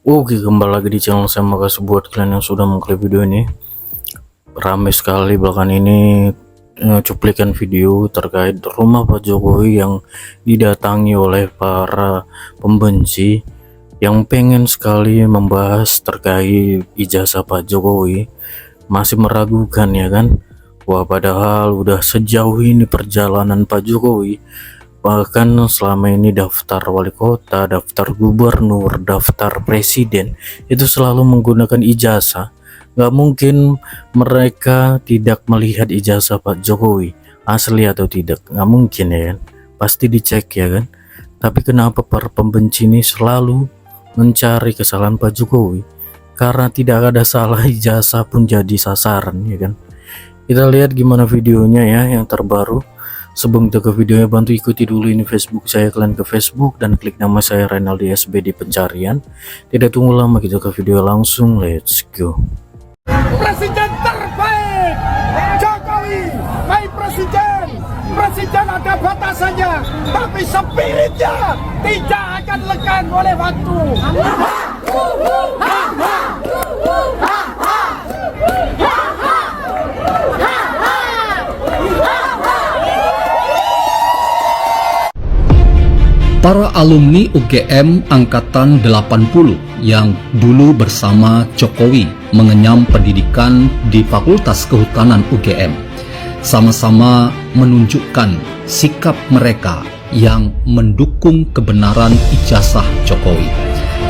Oke, kembali lagi di channel saya. Makasih buat kalian yang sudah mengklik video ini. Ramai sekali bahkan ini cuplikan video terkait rumah Pak Jokowi yang didatangi oleh para pembenci yang pengen sekali membahas terkait ijazah Pak Jokowi, masih meragukan ya kan. Wah, padahal udah sejauh ini perjalanan Pak Jokowi, bahkan selama ini daftar wali kota, daftar gubernur, daftar presiden itu selalu menggunakan ijazah. Nggak mungkin mereka tidak melihat ijazah Pak Jokowi asli atau tidak, nggak mungkin ya kan, pasti dicek ya kan. Tapi kenapa para pembenci ini selalu mencari kesalahan Pak Jokowi? Karena tidak ada salah, ijazah pun jadi sasaran ya kan. Kita lihat gimana videonya ya yang terbaru. Sebelum kita ke videonya, bantu ikuti dulu ini Facebook saya, kalian ke Facebook dan klik nama saya Renaldi SB di pencarian. Tidak tunggu lama, kita ke video langsung, let's go. Presiden terbaik Jokowi, baik presiden. Presiden ada batasannya, tapi spiritnya tidak akan lekang oleh waktu. Para alumni UGM Angkatan 80 yang dulu bersama Jokowi mengenyam pendidikan di Fakultas Kehutanan UGM sama-sama menunjukkan sikap mereka yang mendukung kebenaran ijazah Jokowi.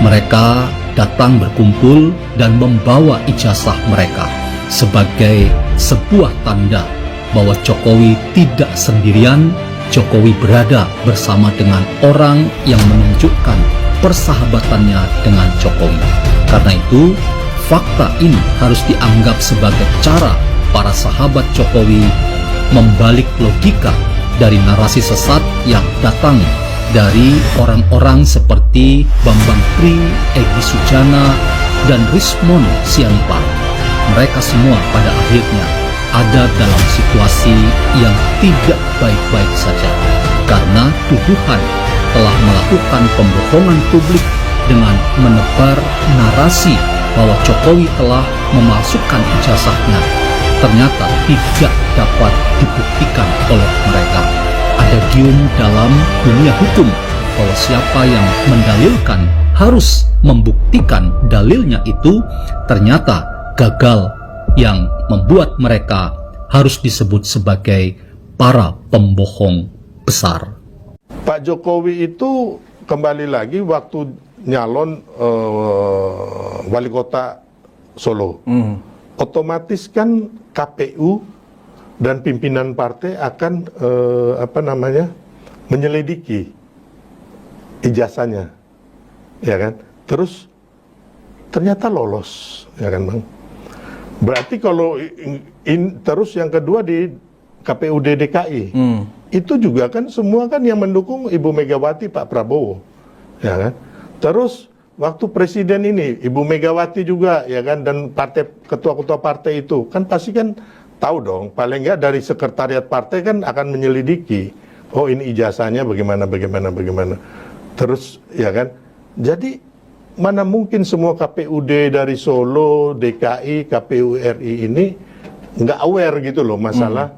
Mereka datang berkumpul dan membawa ijazah mereka sebagai sebuah tanda bahwa Jokowi tidak sendirian. Jokowi berada bersama dengan orang yang menunjukkan persahabatannya dengan Jokowi. Karena itu, fakta ini harus dianggap sebagai cara para sahabat Jokowi membalik logika dari narasi sesat yang datang dari orang-orang seperti Bambang Tri, Egy Sujana, dan Rismon Sianipar. Mereka semua pada akhirnya ada dalam situasi yang tidak baik-baik saja karena tuduhan telah melakukan pembohongan publik dengan menebar narasi bahwa Jokowi telah memalsukan ijazahnya. Ternyata tidak dapat dibuktikan oleh mereka. Ada gium dalam dunia hukum bahwa siapa yang mendalilkan harus membuktikan dalilnya itu ternyata gagal, yang membuat mereka harus disebut sebagai para pembohong besar. Pak Jokowi itu kembali lagi waktu nyalon wali kota Solo, otomatis kan KPU dan pimpinan partai akan menyelidiki ijazahnya, ya kan? Terus ternyata lolos, ya kan Bang? Berarti kalau terus yang kedua di KPUD DKI, itu juga kan semua kan yang mendukung Ibu Megawati, Pak Prabowo, ya kan. Terus waktu presiden ini Ibu Megawati juga, ya kan, dan partai ketua-ketua partai itu kan pasti kan tahu dong, paling nggak dari sekretariat partai kan akan menyelidiki, oh ini ijazahnya bagaimana. Terus ya kan, jadi mana mungkin semua KPUD dari Solo, DKI, KPU RI ini nggak aware gitu loh masalah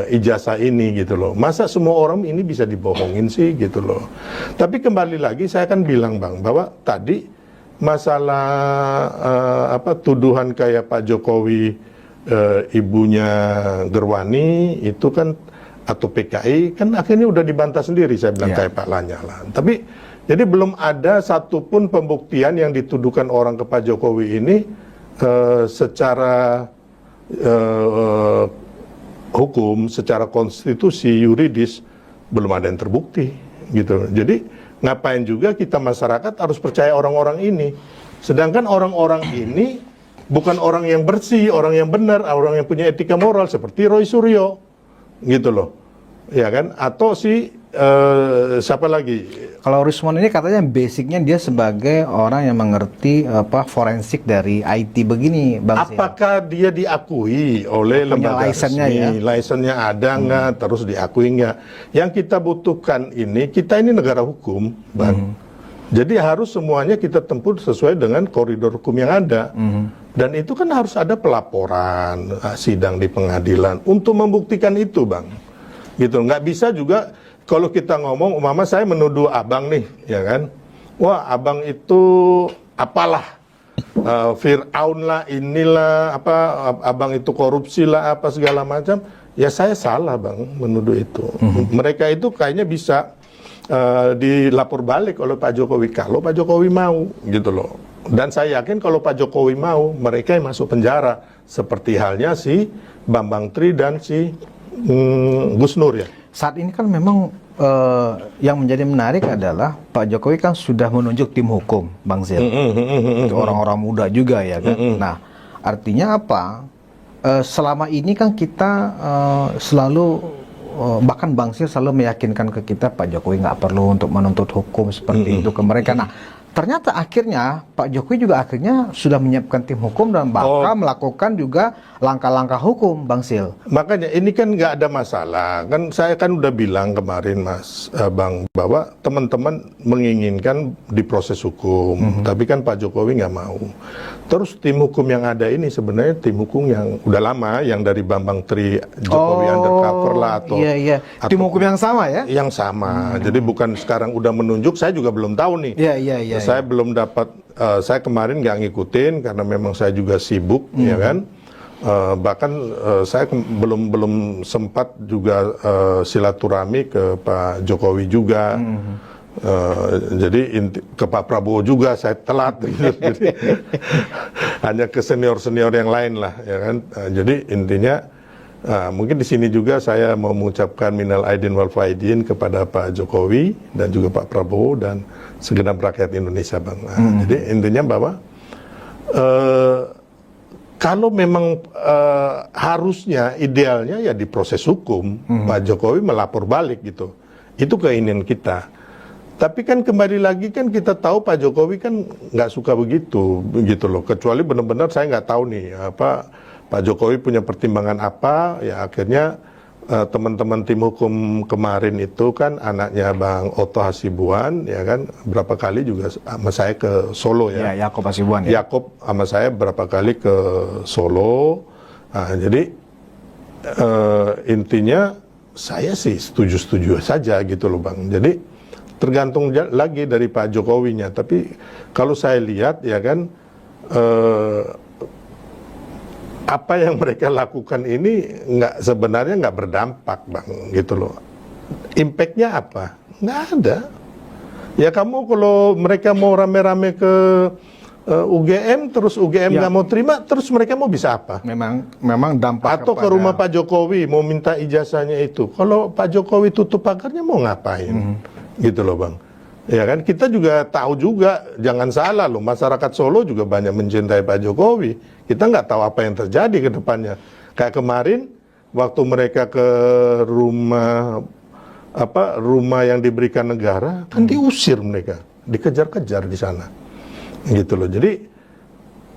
ijazah ini gitu loh. Masa semua orang ini bisa dibohongin sih gitu loh. Tapi kembali lagi saya kan bilang Bang, bahwa tadi masalah tuduhan kayak Pak Jokowi ibunya Gerwani itu kan atau PKI kan akhirnya udah dibantah sendiri, saya bilang kayak Pak Lanyala. Tapi jadi belum ada satupun pembuktian yang dituduhkan orang ke Pak Jokowi ini secara hukum, secara konstitusi, yuridis belum ada yang terbukti gitu. Jadi ngapain juga kita masyarakat harus percaya orang-orang ini. Sedangkan orang-orang ini bukan orang yang bersih, orang yang benar, orang yang punya etika moral seperti Roy Suryo gitu loh. Ya kan? Atau siapa lagi? Kalau Rismon ini katanya basicnya dia sebagai orang yang mengerti forensik dari IT begini, Bang. Apakah dia diakui oleh lembaga resmi? Ya? Lisennya ada nggak? Terus diakui nggak? Yang kita butuhkan ini, kita ini negara hukum, Bang. Jadi harus semuanya kita tempuh sesuai dengan koridor hukum yang ada. Dan itu kan harus ada pelaporan, sidang di pengadilan untuk membuktikan itu, Bang. Gitu, nggak bisa juga kalau kita ngomong, umpama saya menuduh abang nih, ya kan? Wah, abang itu apalah, Fir'aun lah, inilah, abang itu korupsi lah, apa segala macam. Ya saya salah, Bang, menuduh itu. Mereka itu kayaknya bisa dilapor balik oleh Pak Jokowi kalau Pak Jokowi mau, gitu loh. Dan saya yakin kalau Pak Jokowi mau, mereka yang masuk penjara seperti halnya si Bambang Tri dan si Gus Nur ya. Saat ini kan memang yang menjadi menarik adalah Pak Jokowi kan sudah menunjuk tim hukum, Bang Zil. Itu orang-orang muda juga ya kan. Nah, artinya apa? Selama ini kan kita selalu bahkan Bang Zil selalu meyakinkan ke kita Pak Jokowi nggak perlu untuk menuntut hukum seperti itu ke mereka. Nah, ternyata akhirnya Pak Jokowi juga akhirnya sudah menyiapkan tim hukum dan bahkan melakukan juga langkah-langkah hukum, Bang Sil. Makanya ini kan nggak ada masalah. Kan saya kan udah bilang kemarin, Mas Bang, bahwa teman-teman menginginkan diproses hukum, tapi kan Pak Jokowi nggak mau. Terus tim hukum yang ada ini sebenarnya tim hukum yang udah lama, yang dari Bambang Tri, Jokowi undercover lah atau iya. Tim hukum yang sama ya? Yang sama. Jadi bukan sekarang udah menunjuk, saya juga belum tahu nih. Iya. Saya belum dapat, saya kemarin nggak ngikutin karena memang saya juga sibuk, ya kan. Bahkan saya belum sempat juga silaturahmi ke Pak Jokowi juga. Jadi ke Pak Prabowo juga saya telat gitu. Jadi hanya ke senior-senior yang lain lah, ya kan. Jadi intinya mungkin di sini juga saya mau mengucapkan minal aidin wal faidin kepada Pak Jokowi dan juga Pak Prabowo dan segenap rakyat Indonesia, Bang. Jadi intinya bahwa kalau memang harusnya idealnya ya diproses hukum, Pak Jokowi melapor balik gitu. Itu keinginan kita. Tapi kan kembali lagi kan kita tahu Pak Jokowi kan nggak suka begitu loh. Kecuali benar-benar saya nggak tahu nih apa Pak Jokowi punya pertimbangan apa. Ya akhirnya teman-teman tim hukum kemarin itu kan anaknya Bang Oto Hasibuan, ya kan berapa kali juga sama saya ke Solo ya. Ya, Yakob Hasibuan ya. Yakob sama saya berapa kali ke Solo. Nah, jadi intinya saya sih setuju-setuju saja gitu loh, Bang. Jadi tergantung lagi dari Pak Jokowinya. Tapi kalau saya lihat ya kan apa yang mereka lakukan ini sebenarnya nggak berdampak, Bang, gitu loh. Impactnya apa? Nggak ada. Ya kamu kalau mereka mau rame-rame ke UGM, terus UGM nggak mau terima, terus mereka mau bisa apa? Memang dampak atau ke rumah Pak Jokowi mau minta ijazahnya itu. Kalau Pak Jokowi tutup pagarnya mau ngapain? Gitu loh, Bang. Ya kan kita juga tahu juga, jangan salah loh, masyarakat Solo juga banyak mencintai Pak Jokowi. Kita nggak tahu apa yang terjadi ke depannya. Kayak kemarin waktu mereka ke rumah yang diberikan negara kan diusir mereka, dikejar-kejar di sana. Gitu loh. Jadi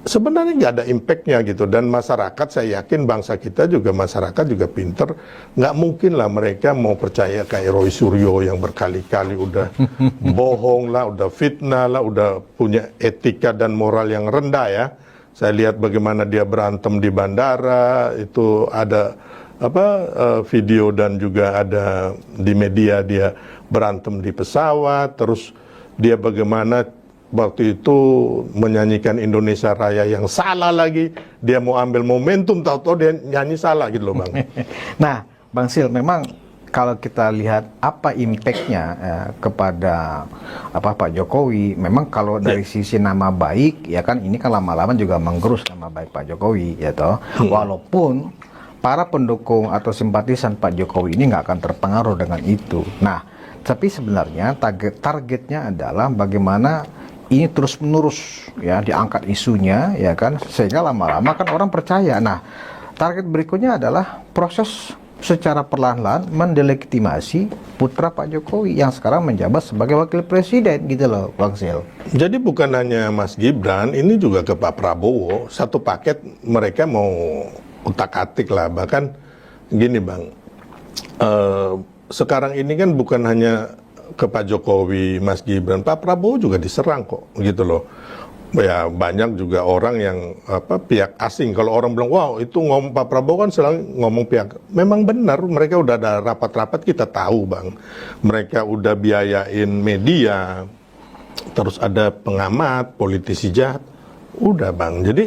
sebenarnya nggak ada impactnya gitu. Dan masyarakat, saya yakin bangsa kita juga, masyarakat juga pinter. Nggak mungkin lah mereka mau percaya kayak Roy Suryo yang berkali-kali udah bohong lah, udah fitnah lah, udah punya etika dan moral yang rendah ya. Saya lihat bagaimana dia berantem di bandara, itu ada video dan juga ada di media dia berantem di pesawat, terus dia bagaimana waktu itu menyanyikan Indonesia Raya yang salah lagi, dia mau ambil momentum, tahu-tahu dia nyanyi salah gitu loh, Bang. Nah, Bang Sil, memang kalau kita lihat apa impactnya kepada Pak Jokowi, memang kalau dari sisi nama baik, ya kan ini kan lama-lama juga menggerus nama baik Pak Jokowi, ya toh. Walaupun para pendukung atau simpatisan Pak Jokowi ini nggak akan terpengaruh dengan itu. Nah, tapi sebenarnya targetnya adalah bagaimana ini terus menerus ya diangkat isunya, ya kan, sehingga lama-lama kan orang percaya. Nah, target berikutnya adalah proses secara perlahan-lahan mendelegitimasi putra Pak Jokowi yang sekarang menjabat sebagai wakil presiden gitu loh, Bang Sil. Jadi bukan hanya Mas Gibran, ini juga ke Pak Prabowo, satu paket mereka mau utak-atik lah. Bahkan gini, Bang, sekarang ini kan bukan hanya ke Pak Jokowi, Mas Gibran, Pak Prabowo juga diserang kok, gitu loh. Ya banyak juga orang yang pihak asing. Kalau orang bilang, wow itu ngomong Pak Prabowo kan selalu ngomong pihak. Memang benar, mereka udah ada rapat-rapat, kita tahu bang. Mereka udah biayain media, terus ada pengamat, politisi jahat, udah bang. Jadi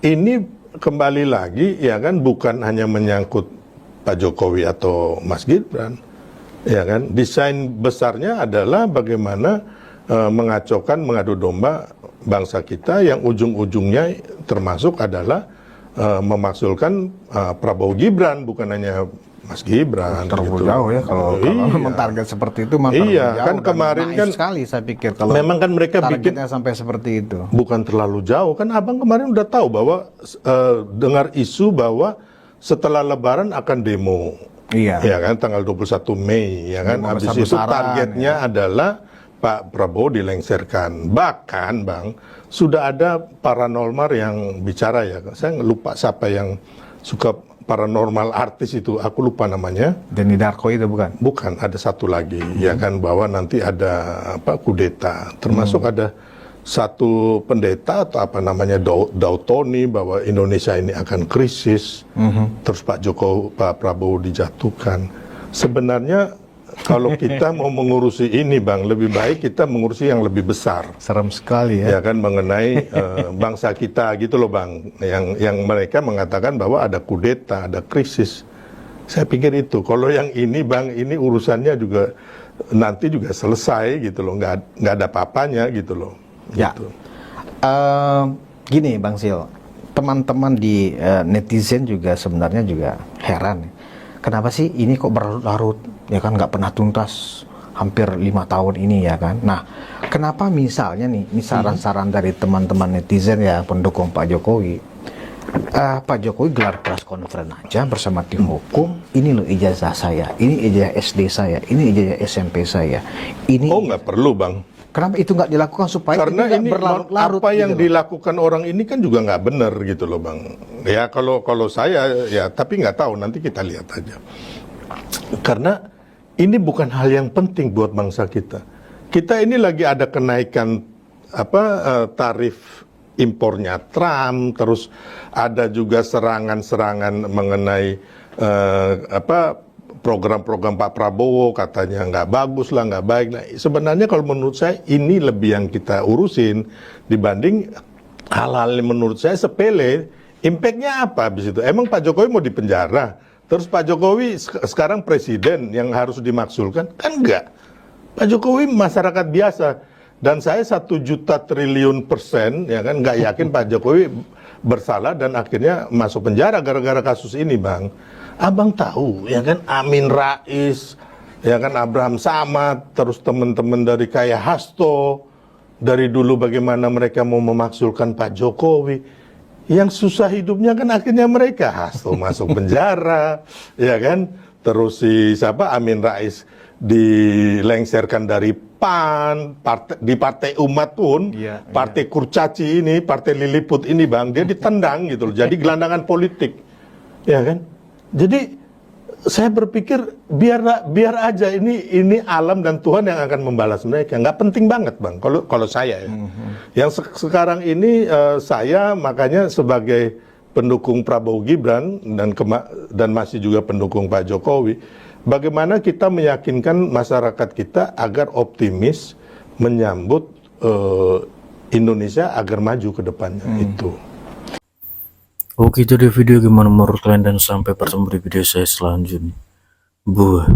ini kembali lagi ya kan, bukan hanya menyangkut Pak Jokowi atau Mas Gibran, ya kan. Desain besarnya adalah bagaimana mengacaukan, mengadu domba bangsa kita yang ujung-ujungnya termasuk adalah memaksulkan Prabowo Gibran, bukan hanya Mas Gibran. Terlalu gitu. jauh ya kalau memang target seperti itu, memang Iya, jauh kan dan kemarin naif kan sekali saya pikir kalau memang kan mereka bikin targetnya sampai seperti itu. bukan terlalu jauh kan, abang kemarin udah tahu bahwa dengar isu bahwa setelah Lebaran akan demo. Iya. Ya kan, tanggal 21 Mei, ya kan. Demo Habis itu besar-besaran, targetnya adalah Pak Prabowo dilengsarkan. Bahkan, Bang, sudah ada paranormal yang bicara ya. Saya lupa siapa yang suka paranormal artis itu, aku lupa namanya. Denny Darko itu bukan? Bukan, ada satu lagi, ya kan, bahwa nanti ada kudeta. Termasuk ada satu pendeta atau apa namanya Dautoni bahwa Indonesia ini akan krisis. Terus Pak Prabowo dijatuhkan. Sebenarnya kalau kita mau mengurusi ini bang, lebih baik kita mengurusi yang lebih besar. Serem sekali ya. Ya kan, mengenai bangsa kita gitu loh bang. Yang mereka mengatakan bahwa ada kudeta, ada krisis. Saya pikir itu. Kalau yang ini bang, ini urusannya juga nanti juga selesai gitu loh. Nggak ada apa-apanya gitu loh. Ya. Gitu. Gini Bang Sil, teman-teman di netizen juga sebenarnya juga heran. Kenapa sih ini kok berlarut-larut, ya kan, nggak pernah tuntas hampir 5 tahun ini ya kan. Nah, kenapa misalnya nih, ini saran-saran dari teman-teman netizen ya pendukung Pak Jokowi, Pak Jokowi gelar press conference aja bersama tim hukum, ini loh ijazah saya, ini ijazah SD saya, ini ijazah SMP saya, ini. Oh nggak perlu bang. Kenapa itu nggak dilakukan supaya Karena itu ini nggak berlarut-larut? apa gitu yang loh. dilakukan orang ini kan juga nggak benar gitu loh bang. Ya kalau saya ya, tapi nggak tahu, nanti kita lihat aja. Karena ini bukan hal yang penting buat bangsa kita. Kita ini lagi ada kenaikan tarif impornya Trump, terus ada juga serangan-serangan mengenai program-program Pak Prabowo, katanya nggak bagus lah, nggak baik. Nah, sebenarnya kalau menurut saya ini lebih yang kita urusin dibanding hal-hal yang menurut saya sepele. Impactnya apa habis itu? Emang Pak Jokowi mau dipenjara? Terus Pak Jokowi sekarang presiden yang harus dimaksulkan? Kan enggak. Pak Jokowi masyarakat biasa. Dan saya 1 juta triliun % ya kan nggak yakin Pak Jokowi bersalah dan akhirnya masuk penjara gara-gara kasus ini bang. Abang tahu ya kan, Amin Rais, ya kan, Abraham Samad, terus teman-teman dari kayak Hasto, dari dulu bagaimana mereka mau memaksulkan Pak Jokowi. Yang susah hidupnya kan akhirnya mereka. Hasto masuk penjara, ya kan, terus si Amin Rais dilengsarkan dari PAN, di Partai Umat pun, Partai Kurcaci ini, Partai Liliput ini bang, dia ditendang gitu loh, jadi gelandangan politik, ya kan. Jadi saya berpikir biar aja ini alam dan Tuhan yang akan membalas mereka, nggak penting banget bang. Kalau saya ya, yang sekarang ini saya makanya sebagai pendukung Prabowo Gibran dan masih juga pendukung Pak Jokowi, bagaimana kita meyakinkan masyarakat kita agar optimis menyambut Indonesia agar maju ke depannya itu. Oke, itu dia video, gimana menurut kalian, dan sampai bertemu di video saya selanjutnya. Buah.